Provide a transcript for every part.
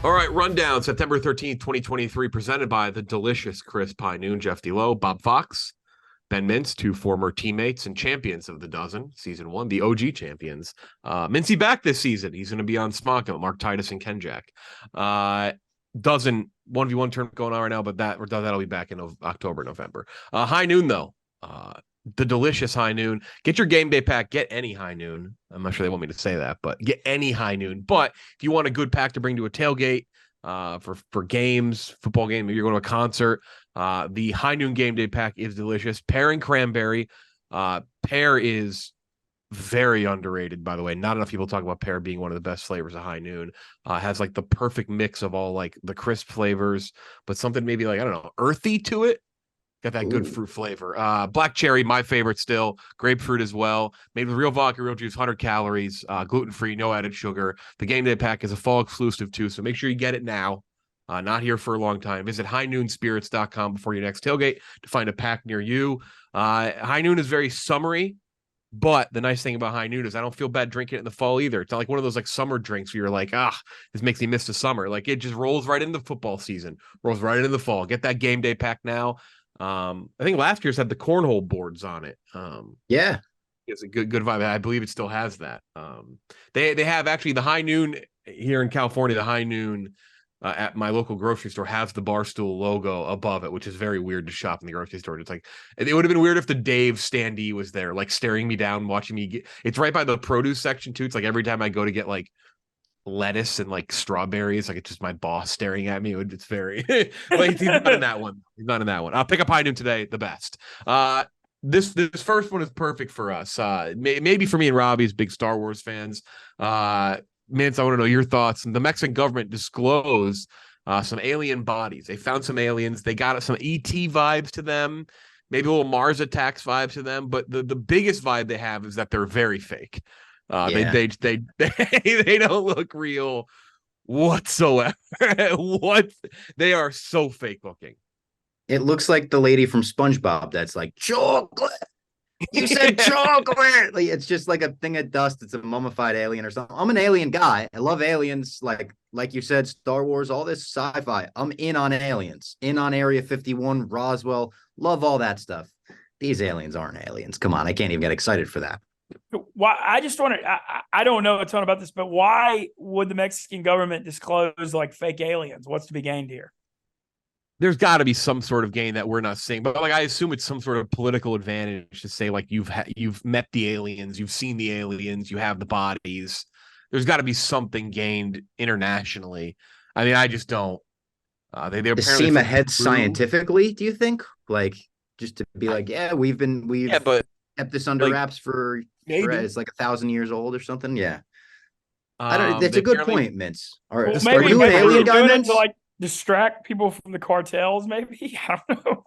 All right, rundown September 13th, 2023, presented by the delicious Chris Pie Noon, Jeff D'Lo, Bob Fox, Ben Mintz, two former teammates and champions of the dozen, season one, the OG champions. Mintzy back this season. He's going to be on Smock with Mark Titus and Ken Jack. Dozen 1v1 tournament going on right now, but that'll be back in October, November. High Noon, though. The delicious High Noon. Get your game day pack. Get any High Noon. I'm not sure they want me to say that, but get any High Noon. But if you want a good pack to bring to a tailgate, for games, football game, maybe you're going to a concert, the High Noon game day pack is delicious. Pear and cranberry. Pear is very underrated, by the way. Not enough people talk about pear being one of the best flavors of High Noon. Has like the perfect mix of all like the crisp flavors, but something maybe like, I don't know, earthy to it. Got that good fruit flavor. Black cherry, my favorite still. Grapefruit as well. Made with real vodka, real juice, 100 calories, gluten-free, no added sugar. The game day pack is a fall exclusive too, so make sure you get it now. Not here for a long time. Visit highnoonspirits.com before your next tailgate to find a pack near you. High Noon is very summery, but the nice thing about High Noon is I don't feel bad drinking it in the fall either. It's not like one of those like summer drinks where you're like, this makes me miss the summer. Like it just rolls right into football season, rolls right into the fall. Get that game day pack now. I think last year's had the cornhole boards on it. Yeah, it's a good vibe. I believe it still has that. They have actually the High Noon here in California. The High Noon at my local grocery store has the Barstool logo above it, which is very weird to shop in the grocery store. It's like it would have been weird if the Dave standee was there, like staring me down, watching me get. It's right by the produce section too. It's like every time I go to get like lettuce and like strawberries, like it's just my boss staring at me. It's very like he's not in that one. He's not in that one. I'll pick up High Noon today, the best. This first one is perfect for us. Maybe for me and Robbie's big Star Wars fans. Mintz, I want to know your thoughts. The Mexican government disclosed some alien bodies. They found some aliens. They got some ET vibes to them, maybe a little Mars attacks vibes to them. But the biggest vibe they have is that they're very fake. They don't look real whatsoever. They are so fake looking. it looks like the lady from SpongeBob that's like, chocolate. You said chocolate. Like, it's just like a thing of dust. It's a mummified alien or something. I'm an alien guy. I love aliens. Like you said, Star Wars, all this sci-fi. I'm in on aliens, in on Area 51, Roswell. Love all that stuff. These aliens aren't aliens. Come on, I can't even get excited for that. Why? I just want to. I don't know a ton about this, but why would the Mexican government disclose like fake aliens? What's to be gained here? There's got to be some sort of gain that we're not seeing, but like I assume it's some sort of political advantage to say like you've met the aliens, you've seen the aliens, you have the bodies. There's got to be something gained internationally. I mean, I just don't. They to seem ahead scientifically, do you think? Like just to be like, we've but kept this under wraps for it's like 1,000 years old or something. Yeah, I don't. That's a good point, Mintz. All right, maybe, are you an alien guy, Mintz? To like distract people from the cartels, maybe. I don't know.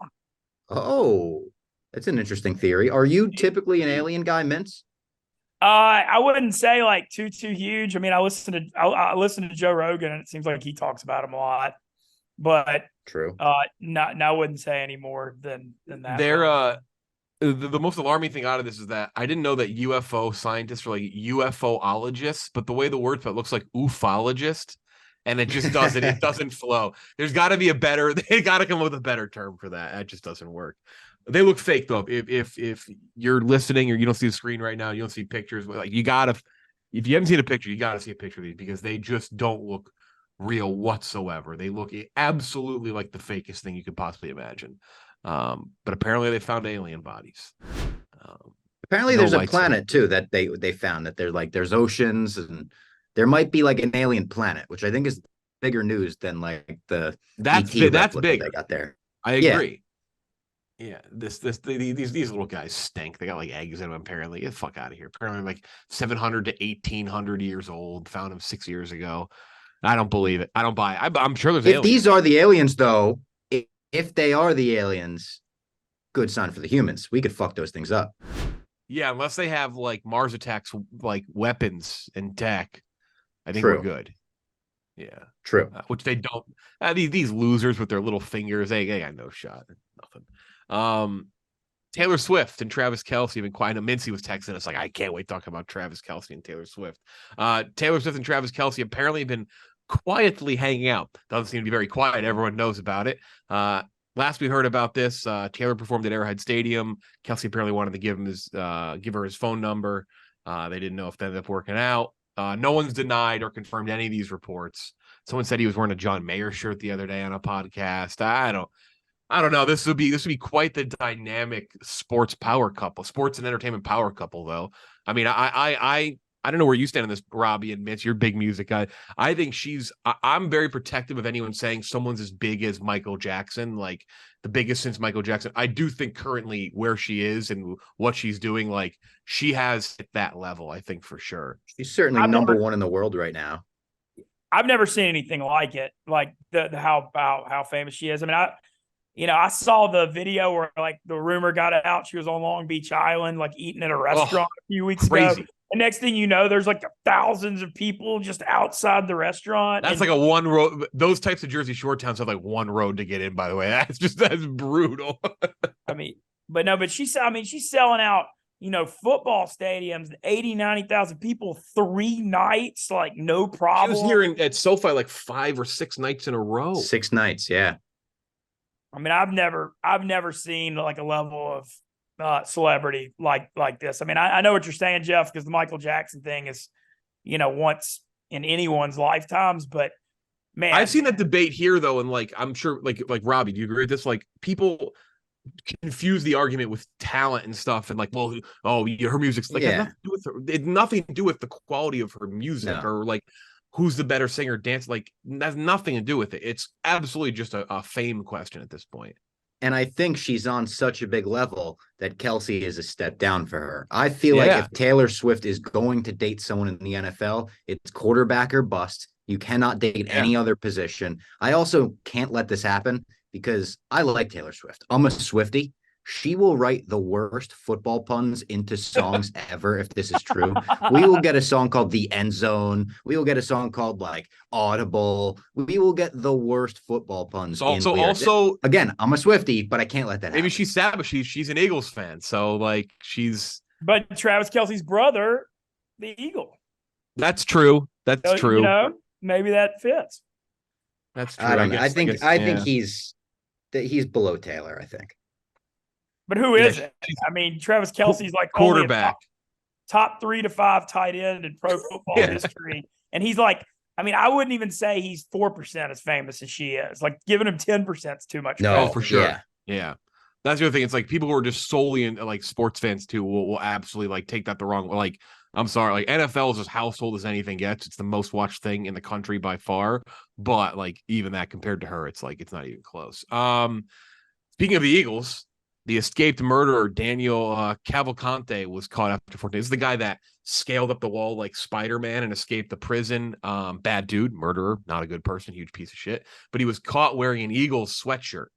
Oh, that's an interesting theory. Are you typically an alien guy, Mintz? I wouldn't say like too huge. I mean, I listen to Joe Rogan, and it seems like he talks about him a lot. But true. I wouldn't say any more than that. They're the most alarming thing out of this is that I didn't know that UFO scientists are like UFOologists, but the way the word looks like ufologist, and it just doesn't. It doesn't flow. There's got to be a better. They got to come up with a better term for that. That just doesn't work. They look fake though. If you're listening or you don't see the screen right now, you don't see pictures. Like you gotta, if you haven't seen a picture, you gotta see a picture of these because they just don't look real whatsoever. They look absolutely like the fakest thing you could possibly imagine. But apparently they found alien bodies. Apparently there's a planet too that they found that there's oceans and there might be like an alien planet, which I think is bigger news than like the that's ET that's big. They got there. I agree. Yeah, these little guys stink. They got like eggs in them. Apparently, get the fuck out of here. Apparently, like 700 to 1,800 years old. Found them 6 years ago. I don't believe it. I don't buy it. I'm sure there's if aliens. These are the aliens, though. If they are the aliens, good sign for the humans. We could fuck those things up. Yeah, unless they have like Mars attacks, like weapons and tech, I think True. we're good. Yeah, true. Which they don't. These losers with their little fingers, they got no shot. Nothing. Taylor Swift and Travis Kelce have been quiet. Mintzy was texting us like, I can't wait talking about Travis Kelce and Taylor Swift. Taylor Swift and Travis Kelce apparently have been quietly hanging out. Doesn't seem to be very quiet. Everyone knows about it. Last we heard about this, Taylor performed at Arrowhead Stadium. Kelce apparently wanted to give her his phone number. They didn't know if that ended up working out. No one's denied or confirmed any of these reports. Someone said he was wearing a John Mayer shirt the other day on a podcast. I don't know. This would be quite the dynamic sports and entertainment power couple, though. I mean, I don't know where you stand on this, Robbie and Mitch. You're a big music guy. I think I'm very protective of anyone saying someone's as big as Michael Jackson, like the biggest since Michael Jackson. I do think currently where she is and what she's doing, like she has hit that level, I think for sure. She's certainly number one in the world right now. I've never seen anything like it, like how famous she is. I mean, I saw the video where like the rumor got out she was on Long Beach Island, like eating at a restaurant a few weeks ago. And next thing you know, there's like thousands of people just outside the restaurant. That's like a one road. Those types of Jersey Shore towns have like one road to get in, by the way. That's brutal. but she's selling out, football stadiums, 80, 90,000 people 3 nights, like no problem. She was here at SoFi like 5 or 6 nights in a row. 6 nights, yeah. I mean, I've never seen like a level of celebrity like this. I mean, I know what you're saying, Jeff, because the Michael Jackson thing is, once in anyone's lifetimes. But man, I've seen that debate here though, and like I'm sure, like Robbie, do you agree with this? Like people confuse the argument with talent and stuff, and like, well, her music's like it's nothing to do with the quality of her music or like who's the better singer, dance. Like that's nothing to do with it. It's absolutely just a fame question at this point. And I think she's on such a big level that Kelce is a step down for her. I feel like if Taylor Swift is going to date someone in the NFL, it's quarterback or bust. You cannot date any other position. I also can't let this happen because I like Taylor Swift. I'm a Swiftie. She will write the worst football puns into songs ever if this is true. We will get a song called The End Zone. We will get a song called like Audible. We will get the worst football puns. Also, again, I'm a Swiftie, but I can't let that happen. Maybe she's sad, but she's an Eagles fan. So like But Travis Kelce's brother, the Eagle. That's true. That's true. Maybe that fits. That's true. I don't know. I think he's below Taylor, I think. But who is it? I mean, Travis Kelce's like quarterback, top 3 to 5 tight end in pro football history. And he's like, I mean, I wouldn't even say he's 4% as famous as she is. Like giving him 10% is too much. No, for sure. Yeah. That's the other thing. It's like people who are just solely in like sports fans too will absolutely like take that the wrong way. Like, I'm sorry, like NFL is as household as anything gets. It's the most watched thing in the country by far. But like even that compared to her, it's like it's not even close. Speaking of the Eagles, the escaped murderer, Daniel Cavalcante, was caught after 14 days. This is the guy that scaled up the wall like Spider-Man and escaped the prison. Bad dude, murderer, not a good person, huge piece of shit. But he was caught wearing an Eagles sweatshirt.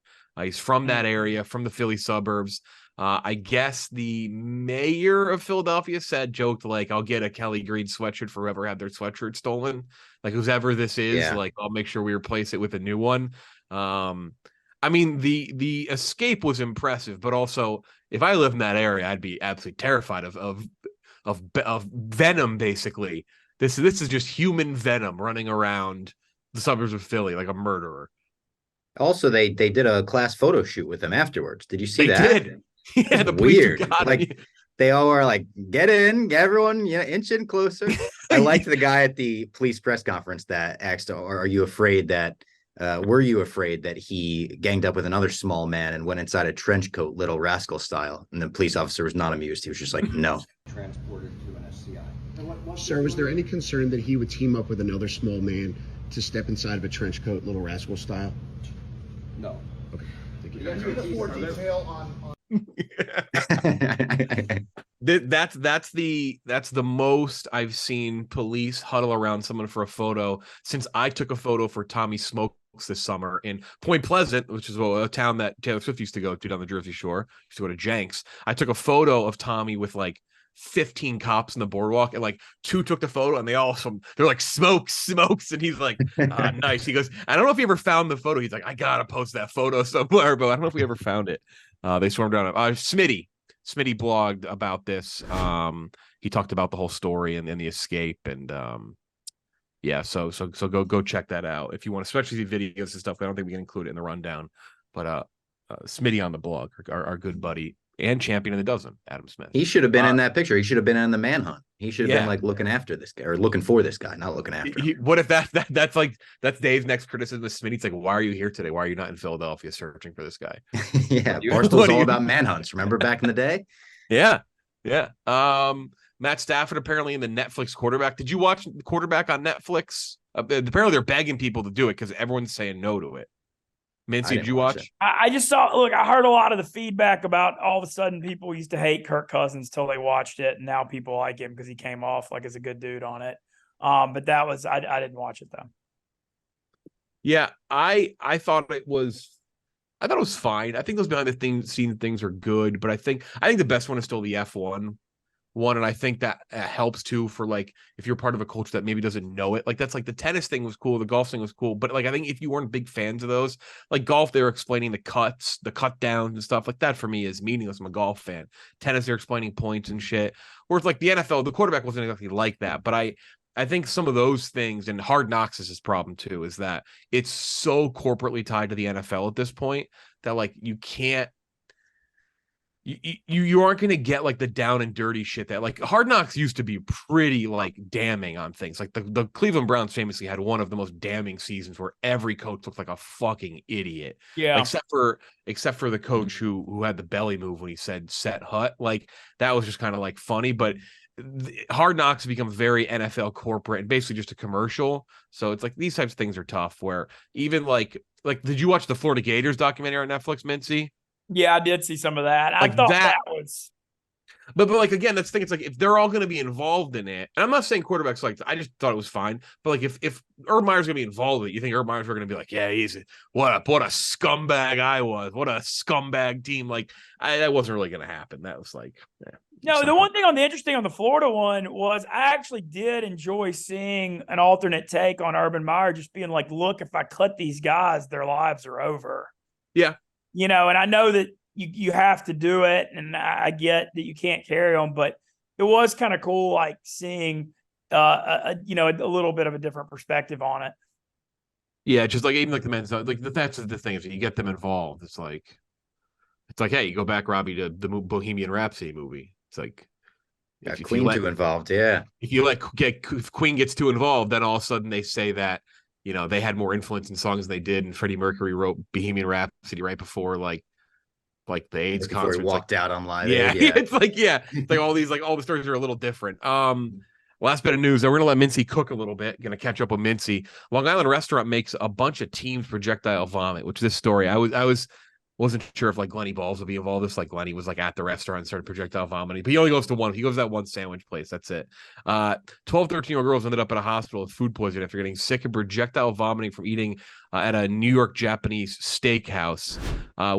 He's from that area, from the Philly suburbs. I guess the mayor of Philadelphia joked like, I'll get a Kelly Green sweatshirt for whoever had their sweatshirt stolen. Like whoever this is, like I'll make sure we replace it with a new one. I mean, the escape was impressive, but also if I lived in that area, I'd be absolutely terrified of venom. Basically, this is just human venom running around the suburbs of Philly like a murderer. Also, they did a class photo shoot with him afterwards. Did you see that? They did. Yeah, the weird. Like they all are like, get in, everyone, inch in closer. I liked the guy at the police press conference that asked, "Or are you afraid that?" Were you afraid that he ganged up with another small man and went inside a trench coat, Little Rascal style? And the police officer was not amused. He was just like, no. Transported to an SCI. Sir, was there any concern that he would team up with another small man to step inside of a trench coat, Little Rascal style? No. Okay. Thank you. Can you give us more detail on... That's the most I've seen police huddle around someone for a photo since I took a photo for Tommy Smokes this summer in Point Pleasant, which is a town that Taylor Swift used to go to down the Jersey Shore. Used to go to Jenks. I took a photo of Tommy with like 15 cops in the boardwalk, and like 2 took the photo, and they're like smokes, and he's like, nice. He goes, I don't know if he ever found the photo. He's like, I gotta post that photo somewhere, but I don't know if we ever found it. They swarmed around. Smitty blogged about this. He talked about the whole story and the escape, and Yeah, so go check that out if you want, especially the videos and stuff. I don't think we can include it in the rundown, but Smitty on the blog, our good buddy and champion in the dozen, Adam Smith. He should have been in that picture. He should have been in the manhunt. He should have been Yeah. like looking after this guy or looking for this guy, not looking after him. What if that's Dave's next criticism of Smitty? It's like, why are you here today? Why are you not in Philadelphia searching for this guy? Yeah, What Barstool's do all you- about manhunts. Remember back in the day? Yeah. Matt Stafford apparently in the Netflix quarterback. Did you watch the quarterback on Netflix? Apparently they're begging people to do it because everyone's saying no to it. Mintzy, did you watch? I just saw. Look, I heard a lot of the feedback about all of a sudden people used to hate Kirk Cousins till they watched it, and now people like him because he came off like as a good dude on it. But that was I didn't watch it though. Yeah, I thought it was fine. I think those behind the scene things are good, but I think the best one is still the F1 one, and I think that helps too for like if you're part of a culture that maybe doesn't know it. Like that's like the tennis thing was cool, the golf thing was cool, but like I think if you weren't big fans of those, like golf, they were explaining the cuts, the cut downs and stuff like that. For me is meaningless. I'm a golf fan. Tennis, they're explaining points and shit. Whereas like the NFL, the quarterback wasn't exactly like that, but I think some of those things, and Hard Knocks is his problem too, is that it's so corporately tied to the NFL at this point that like you can't. You aren't going to get like the down and dirty shit that like Hard Knocks used to be pretty like damning on things. Like the Cleveland Browns famously had one of the most damning seasons where every coach looked like a fucking idiot. Yeah. Except for the coach who had the belly move when he said set hut. Like that was just kind of like funny, but Hard Knocks become very NFL corporate and basically just a commercial. So it's like these types of things are tough where even like did you watch the Florida Gators documentary on Netflix, Mintzy? Yeah, I did see some of that. Like I thought that was. But like again, that's the thing. It's like if they're all going to be involved in it, and I'm not saying quarterbacks like I just thought it was fine. But like if Urban Meyer's going to be involved in it, you think Urban Meyer's going to be like, yeah, he's what a scumbag I was, what a scumbag team. Like that wasn't really going to happen. That was like No, the one thing on the Florida one was I actually did enjoy seeing an alternate take on Urban Meyer, just being like, look, if I cut these guys, their lives are over. Yeah. You know, and I know that you have to do it, and I get that you can't carry them, but it was kind of cool, like seeing, a little bit of a different perspective on it. Yeah, just like even like the men's like that's the thing is you get them involved. It's like hey, you go back, Robbie, to the Bohemian Rhapsody movie. It's like Got Queen too involved, yeah. If Queen gets too involved, then all of a sudden they say that they had more influence in songs than they did, and Freddie Mercury wrote Bohemian Rhapsody right before like the AIDS concert. He walked out on Live Aid. Yeah. It's like all these all the stories are a little different. Last bit of news. We're gonna let Mintzy cook a little bit. Gonna catch up with Mintzy. Long Island restaurant makes a bunch of teams projectile vomit. Which this story I wasn't sure if like Glenny Balls would be involved. This like Glenny was like at the restaurant and started projectile vomiting, but he only goes to one. He goes to that one sandwich place. That's it. 12, 13-year-old girls ended up in a hospital with food poisoning after getting sick and projectile vomiting from eating at a New York Japanese steakhouse.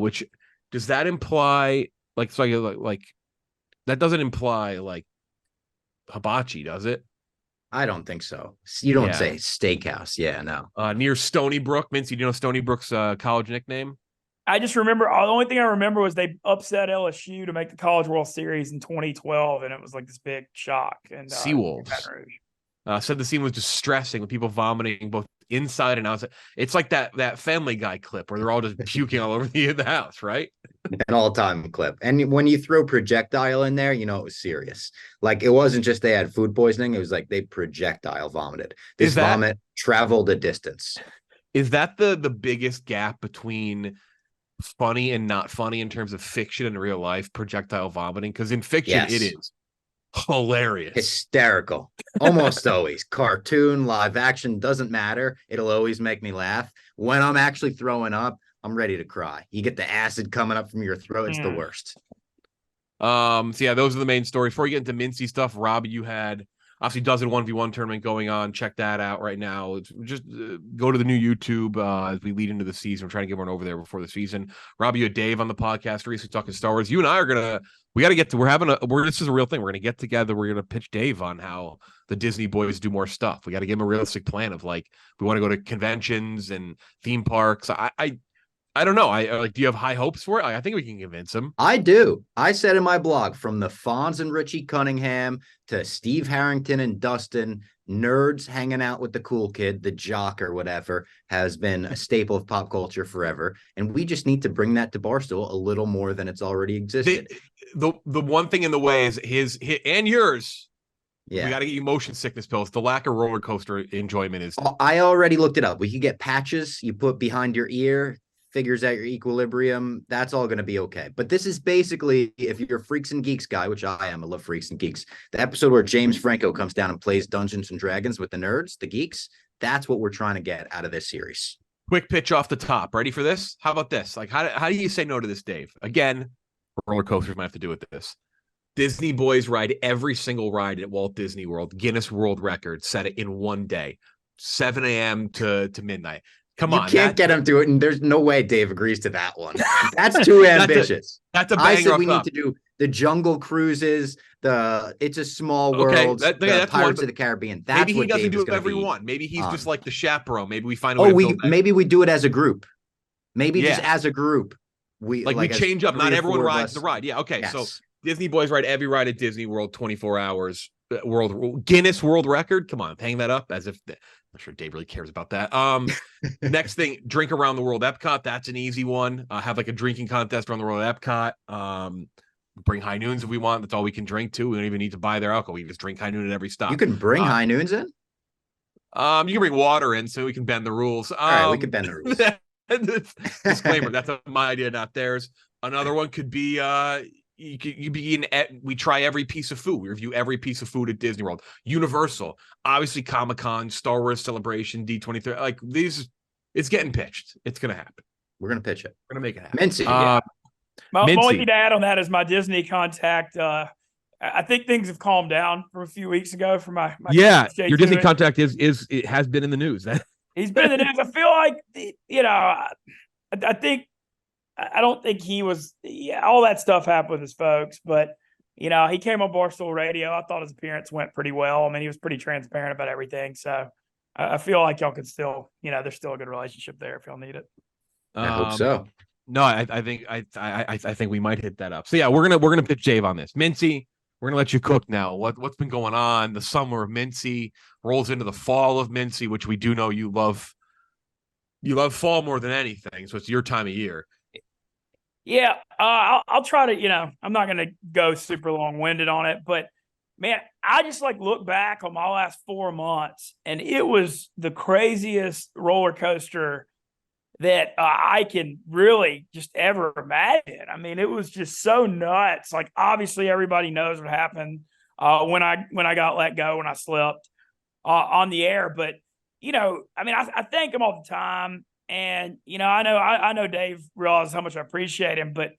Which does that imply like that doesn't imply like hibachi, does it? I don't think so. You don't say steakhouse. Yeah, no. Near Stony Brook. Mintzy, do you know Stony Brook's college nickname? I just remember the only thing I remember was they upset LSU to make the College World Series in 2012, and it was like this big shock. And Seawolves said the scene was distressing with people vomiting both inside and outside. It's like that Family Guy clip where they're all just puking all over the house, right? An all-time clip. And when you throw projectile in there, it was serious. Like it wasn't just they had food poisoning; it was like they projectile vomited. This vomit traveled a distance. Is that the biggest gap between funny and not funny in terms of fiction and real life? Projectile vomiting, because in fiction it is hilarious, hysterical, almost always. Cartoon, live action, doesn't matter, it'll always make me laugh. When I'm actually throwing up, I'm ready to cry. You get the acid coming up from your throat, it's the worst. So yeah, those are the main stories. Before we get into Mintzy stuff, Robbie, you had obviously dozen 1v1 tournament going on. Check that out right now. Just go to the new YouTube as we lead into the season. We're trying to get one over there before the season. Robbie, you had Dave on the podcast recently talking Star Wars. You and I are this is a real thing. We're gonna get together. We're gonna pitch Dave on how the Disney boys do more stuff. We got to give him a realistic plan of like we want to go to conventions and theme parks. I don't know. Do you have high hopes for it? I think we can convince him. I do. I said in my blog, from the Fonz and Richie Cunningham to Steve Harrington and Dustin, nerds hanging out with the cool kid, the jock or whatever, has been a staple of pop culture forever. And we just need to bring that to Barstool a little more than it's already existed. The one thing in the way is his and yours. Yeah. We got to get you motion sickness pills. The lack of roller coaster enjoyment is. I already looked it up. We could get patches you put behind your ear, figures out your equilibrium. That's all going to be okay. But this is basically, if you're a Freaks and Geeks guy, which I am, I love Freaks and Geeks, the episode where James Franco comes down and plays Dungeons and Dragons with the nerds, the geeks, that's what we're trying to get out of this series. Quick pitch off the top. Ready for this? How about this? Like, how do you say no to this, Dave? Again, roller coasters might have to do with this. Disney boys ride every single ride at Walt Disney World. Guinness World Record set it in one day, 7 a.m. to midnight. Come on. You can't get him to it, and there's no way Dave agrees to that one. That's too ambitious. That's a banger. I said we need to do the Jungle Cruises, the It's a Small World, the Pirates of the Caribbean. That's maybe he what doesn't Dave do is it every be one. Maybe he's just like the chaperone. Maybe we find a way to maybe we do it as a group. Maybe just as a group. We change up. Not everyone rides the ride. Yeah. Okay. Yes. So Disney boys ride every ride at Disney World, 24 hours. Guinness World Record. Come on, hang that up as if I'm not sure Dave really cares about that. Next thing, drink around the world Epcot. That's an easy one. Have like a drinking contest around the world at Epcot. Bring high noons if we want. That's all we can drink too. We don't even need to buy their alcohol. We just drink high noon at every stop. You can bring high noons in. You can bring water in, so we can bend the rules. All right, we can bend the rules. Disclaimer: that's my idea, not theirs. Another one could be we try every piece of food. We review every piece of food at Disney World. Universal, obviously Comic-Con, Star Wars Celebration, D23. Like these, it's getting pitched. It's gonna happen. We're gonna pitch it. We're gonna make it happen. Mintzy. My only thing to add on that is my Disney contact. I think things have calmed down from a few weeks ago for my your Disney contact is it has been in the news. He's been in the news. I feel like I don't think he was. Yeah, all that stuff happened with his folks, but he came on Barstool Radio. I thought his appearance went pretty well. I mean, he was pretty transparent about everything. So I feel like y'all could still, there's still a good relationship there if y'all need it. I hope so. No, I think we might hit that up. So yeah, we're gonna pitch Dave on this. Mintzy, we're gonna let you cook now. What's been going on? The summer of Mintzy rolls into the fall of Mintzy, which we do know you love. You love fall more than anything, so it's your time of year. Yeah, I'll try to. I'm not gonna go super long winded on it, but man, I just look back on my last 4 months, and it was the craziest roller coaster that I can really just ever imagine. I mean, it was just so nuts. Like, obviously, everybody knows what happened when I got let go, when I slipped on the air. But I thank him all the time, and I know Dave realizes how much I appreciate him. But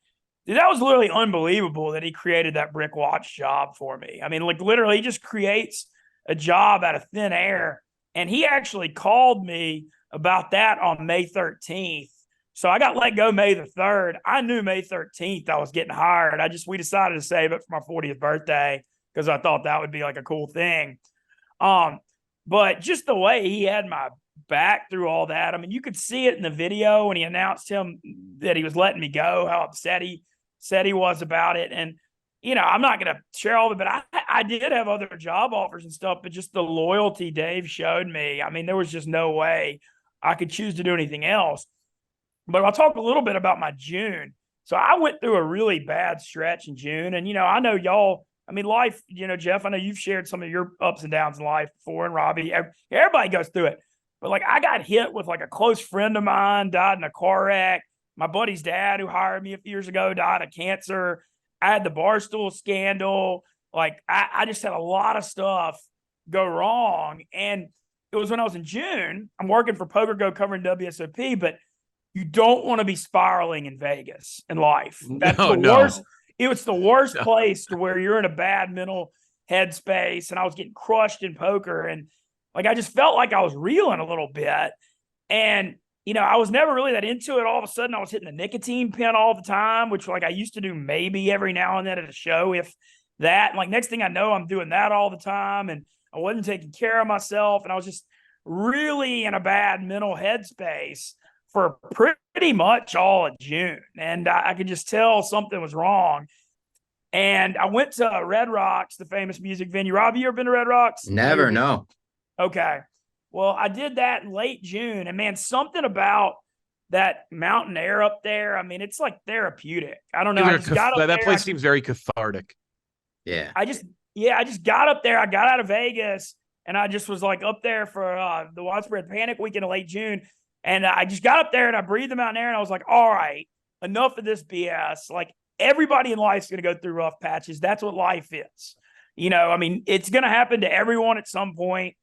dude, that was literally unbelievable that he created that brick watch job for me. I mean, literally, he just creates a job out of thin air, and he actually called me about that on May 13th. So I got let go May the 3rd. I knew May 13th I was getting hired. We decided to save it for my 40th birthday because I thought that would be a cool thing. But just the way he had my back through all that, I mean, you could see it in the video when he announced that he was letting me go, how upset he said he was about it. And, I'm not going to share all of it, but I did have other job offers and stuff, but just the loyalty Dave showed me, I mean, there was just no way I could choose to do anything else. But I'll talk a little bit about my June. So I went through a really bad stretch in June. And, I know y'all, I mean, life, Jeff, I know you've shared some of your ups and downs in life before, and Robbie, everybody goes through it. But I got hit with a close friend of mine died in a car wreck. My buddy's dad, who hired me a few years ago, died of cancer. I had the Barstool scandal. I just had a lot of stuff go wrong. And it was when I was in June. I'm working for Poker Go covering WSOP, but you don't want to be spiraling in Vegas in life. That's the worst. It was the worst place to where you're in a bad mental headspace. And I was getting crushed in poker. And I just felt like I was reeling a little bit. And, I was never really that into it. All of a sudden I was hitting the nicotine pen all the time, which I used to do maybe every now and then at a show, if that. And next thing I know, I'm doing that all the time. And I wasn't taking care of myself. And I was just really in a bad mental headspace for pretty much all of June. And I could just tell something was wrong. And I went to Red Rocks, the famous music venue. Rob, you ever been to Red Rocks? Never, no. Okay. Well, I did that in late June. And man, something about that mountain air up there, I mean, it's like therapeutic. I don't know. I just got up that place seems very cathartic. Yeah. I just got up there. I got out of Vegas and I just was like up there for the Widespread Panic weekend in late June. And I just got up there and I breathed the mountain air and I was like, all right, enough of this BS. Like, everybody in life is going to go through rough patches. That's what life is. You know, I mean, it's going to happen to everyone at some point.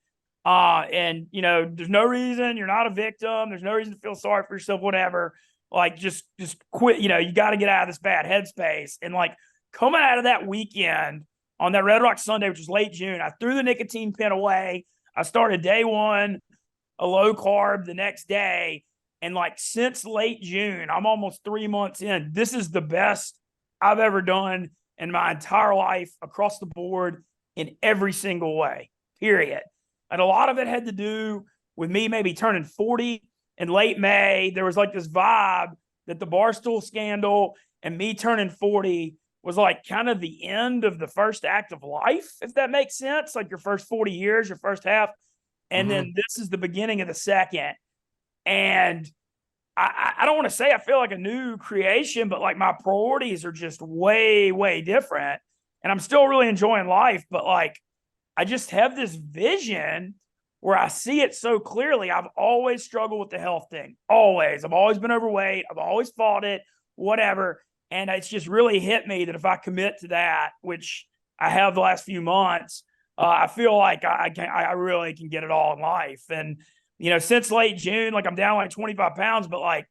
And, you know, there's no reason you're not a victim. There's no reason to feel sorry for yourself, whatever. Like, just quit. You know, you got to get out of this bad headspace. And like, coming out of that weekend on that Red Rock Sunday, which was late June, I threw the nicotine pen away. I started day one, a low carb the next day. And like, since late June, I'm almost 3 months in. This is the best I've ever done in my entire life, across the board, in every single way, period. And a lot of it had to do with me maybe turning 40 in late May. There was like this vibe that the Barstool scandal and me turning 40 was like kind of the end of the first act of life, if that makes sense. Like your first 40 years, your first half. And then this is the beginning of the second. And I don't want to say I feel like a new creation, but like my priorities are just way, way different. And I'm still really enjoying life, but like, I just have this vision where I see it so clearly. I've always struggled with the health thing. Always. I've always been overweight. I've always fought it, whatever. And it's just really hit me that if I commit to that, which I have the last few months, I feel like I really can get it all in life. And, you know, since late June, like I'm down like 25 pounds, but like,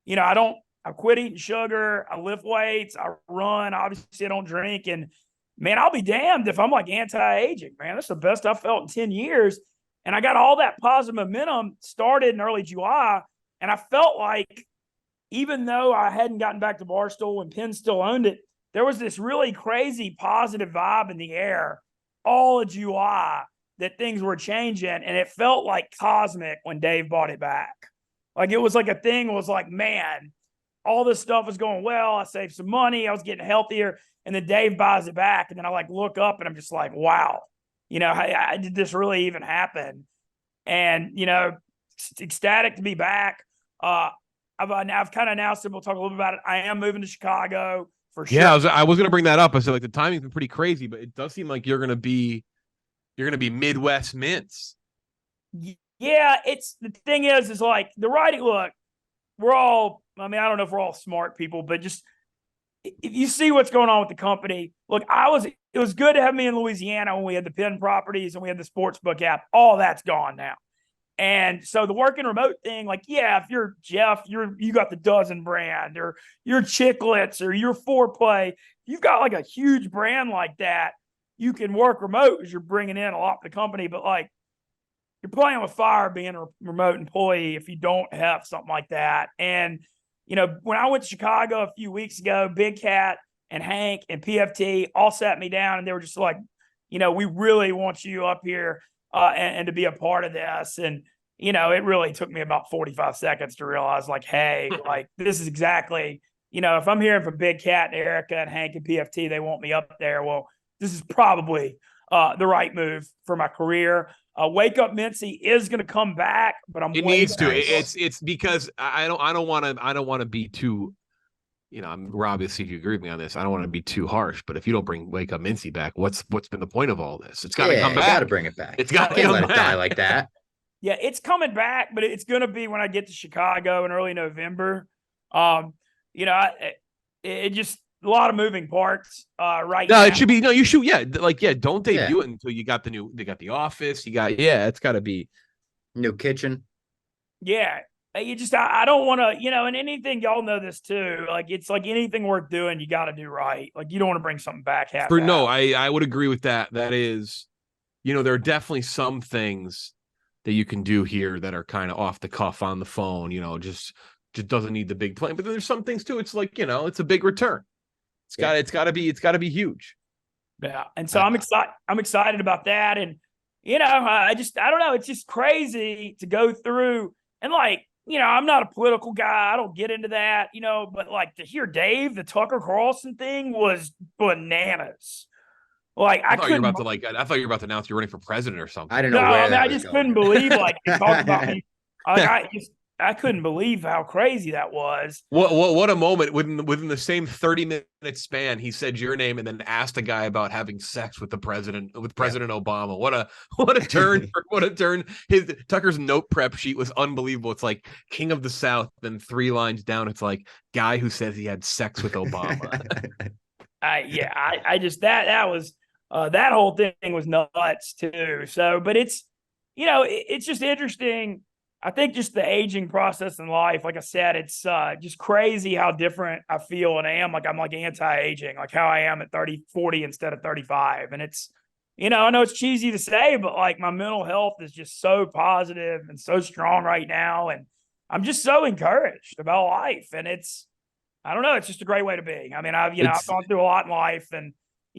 you know, I quit eating sugar. I lift weights. I run. Obviously I don't drink. And man, I'll be damned if I'm like anti-aging, man. That's the best I've felt in 10 years. And I got all that positive momentum started in early July. And I felt like, even though I hadn't gotten back to Barstool and Penn still owned it, there was this really crazy positive vibe in the air all of July that things were changing. And it felt like cosmic when Dave bought it back. Like, it was like a thing was like, man, all this stuff was going well. I saved some money. I was getting healthier. And then Dave buys it back. And then I like look up and I'm just like, wow, you know, I did this really even happen? And, you know, ecstatic to be back. I've kind of announced it. We'll talk a little bit about it. I am moving to Chicago for sure. Yeah, I was going to bring that up. I said, like, the timing's been pretty crazy, but it does seem like you're going to be Midwest Mints. Yeah, it's the thing is like the writing. Look, we're all, I mean, I don't know if we're all smart people, but just if you see what's going on with the company, look, it was good to have me in Louisiana when we had the Penn properties and we had the sportsbook app. All that's gone now. And so the working remote thing, like, yeah, if you're Jeff, you got the Dozen brand, or your Chiclets, or your Foreplay, you've got like a huge brand like that, you can work remote because you're bringing in a lot for the company. But like, you're playing with fire being a remote employee if you don't have something like that. And, you know, when I went to Chicago a few weeks ago, Big Cat and Hank and PFT all sat me down and they were just like, you know, we really want you up here and to be a part of this. And, you know, it really took me about 45 seconds to realize, like, hey, like, this is exactly, you know, if I'm hearing from Big Cat and Erica and Hank and PFT, they want me up there. Well, this is probably the right move for my career. Wake Up Mintzy is going to come back, but It needs to. It's because I don't want to be too, you know, Rob, see if you agree with me on this. I don't want to be too harsh, but if you don't bring Wake Up Mintzy back, what's been the point of all this? It's got to come back. Got to bring it back. It's got to let it die like that. Yeah, it's coming back, but it's going to be when I get to Chicago in early November. You know, it just a lot of moving parts right now. No, it should be, no, you should, don't debut it until you got they got the office, it's got to be new kitchen. Yeah. You just, I don't want to, you know, and anything, y'all know this too. Like, it's like anything worth doing, you got to do right. Like, you don't want to bring something back. No, I would agree with that. That is, you know, there are definitely some things that you can do here that are kind of off the cuff on the phone, you know, just doesn't need the big plan. But then there's some things too. It's like, you know, it's a big return. It's got to be huge. Yeah. And so I'm excited about that. And, you know, I don't know. It's just crazy to go through. And like, I'm not a political guy. I don't get into that, but like to hear Dave, the Tucker Carlson thing was bananas. Like I I thought you were couldn't, about to I thought you were about to announce you're running for president or something. I don't no, know where I mean, that I was just going. couldn't believe like they talked about me. Like I couldn't believe how crazy that was. What a moment within the same 30-minute span. He said your name and then asked a guy about having sex with President Obama. What a turn! What a turn! His Tucker's note prep sheet was unbelievable. It's like King of the South, then 3 lines down, it's like guy who says he had sex with Obama. I just that was that whole thing was nuts too. So, but it's it's just interesting. I think just the aging process in life, like I said, it's just crazy how different I feel and am. Like I'm like anti-aging, like how I am at 30, 40 instead of 35. And it's, I know it's cheesy to say, but like my mental health is just so positive and so strong right now. And I'm just so encouraged about life. And I don't know, it's just a great way to be. I mean, I've gone through a lot in life and,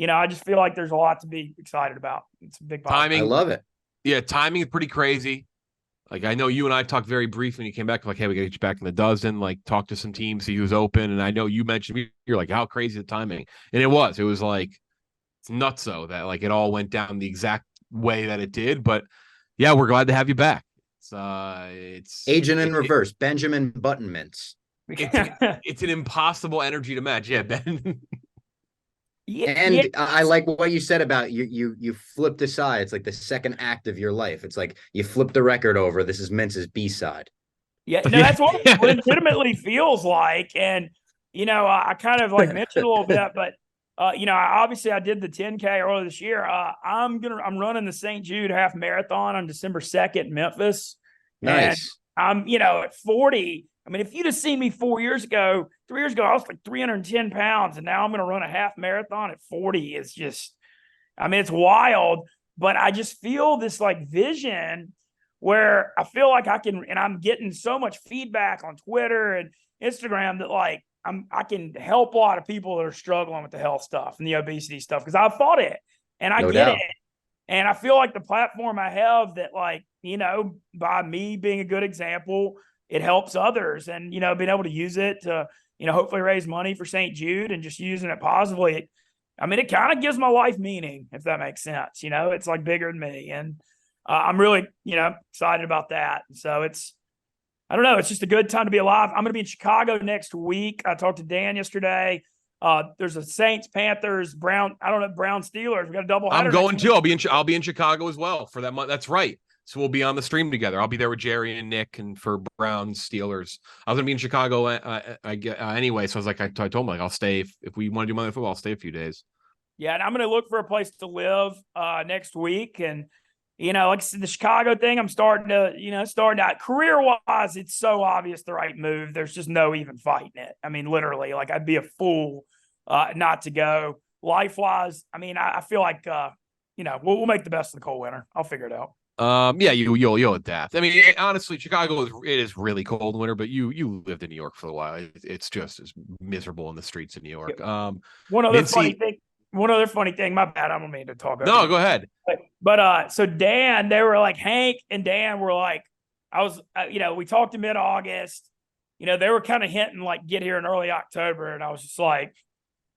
I just feel like there's a lot to be excited about. It's a big positive. Timing. I love it. Yeah, timing is pretty crazy. Like, I know you and I talked very briefly when you came back, like, hey, we got to get you back in the dozen, like, talk to some teams, see who's open. And I know you mentioned, you're like, how crazy the timing. And it was like, it's nutso that, like, it all went down the exact way that it did. But yeah, we're glad to have you back. It's Agent in reverse, Benjamin Button Mints. It's an impossible energy to match. Yeah, Ben. And I like what you said about you flipped aside. It's like the second act of your life. It's like you flip the record over. This is Mintz's B-side. Yeah, no, that's what it legitimately feels like. And, I kind of like mentioned a little bit, but, obviously I did the 10K earlier this year. I'm running the St. Jude half marathon on December 2nd in Memphis. Nice. And I'm, at 40. I mean, if you'd have seen me 3 years ago, I was like 310 pounds, and now I'm going to run a half marathon at 40. It's just, it's wild, but I just feel this like vision where I feel like I can, and I'm getting so much feedback on Twitter and Instagram that like I can help a lot of people that are struggling with the health stuff and the obesity stuff because I've fought it and I get it. And I feel like the platform I have that like, by me being a good example, it helps others and, being able to use it to, hopefully raise money for St. Jude and just using it positively. It kind of gives my life meaning, if that makes sense. It's like bigger than me. And I'm really, excited about that. So I don't know. It's just a good time to be alive. I'm going to be in Chicago next week. I talked to Dan yesterday. There's a Saints, Panthers, Brown Steelers. We got a double header. I'm going too. I'll be in Chicago as well for that month. That's right. So we'll be on the stream together. I'll be there with Jerry and Nick, and for Browns Steelers, I was gonna be in Chicago anyway. So I was like, I told him like I'll stay if we want to do Monday football. I'll stay a few days. Yeah, and I'm gonna look for a place to live next week, and like I said, the Chicago thing, I'm starting out career wise. It's so obvious the right move. There's just no even fighting it. Literally, like I'd be a fool not to go. Life wise, I feel like we'll make the best of the cold winter. I'll figure it out. Yeah, you'll adapt. Honestly, Chicago is really cold in winter, but you lived in New York for a while. It's just as miserable in the streets of New York. One other funny thing. My bad. I don't mean to talk. No, go ahead. But so Dan, they were like Hank and Dan were like, we talked in mid-August. They were kind of hinting like get here in early October, and I was just like,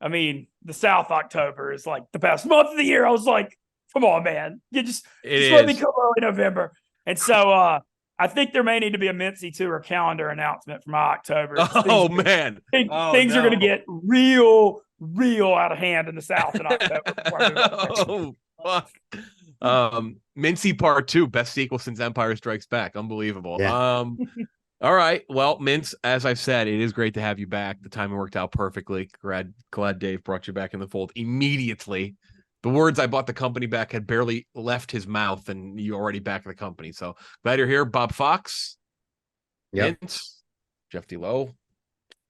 the South October is like the best month of the year. I was like, come on, man. You just let me come early November. And so I think there may need to be a Mintzy tour calendar announcement for my October. Oh, man. Things are going to get real out of hand in the South in October. Fuck. Mintzy Part 2, best sequel since Empire Strikes Back. Unbelievable. Yeah. All right. Well, Mintz, as I've said, it is great to have you back. The timing worked out perfectly. Glad Dave brought you back in the fold immediately. The words "I bought the company back" had barely left his mouth, and you're already back in the company. So glad you're here, Bob Fox. Yep. Mintz, Jeff Lowe.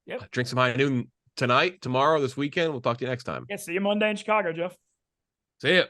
Yep. Drink some high noon tonight, tomorrow, this weekend. We'll talk to you next time. Yeah. See you Monday in Chicago, Jeff. See ya.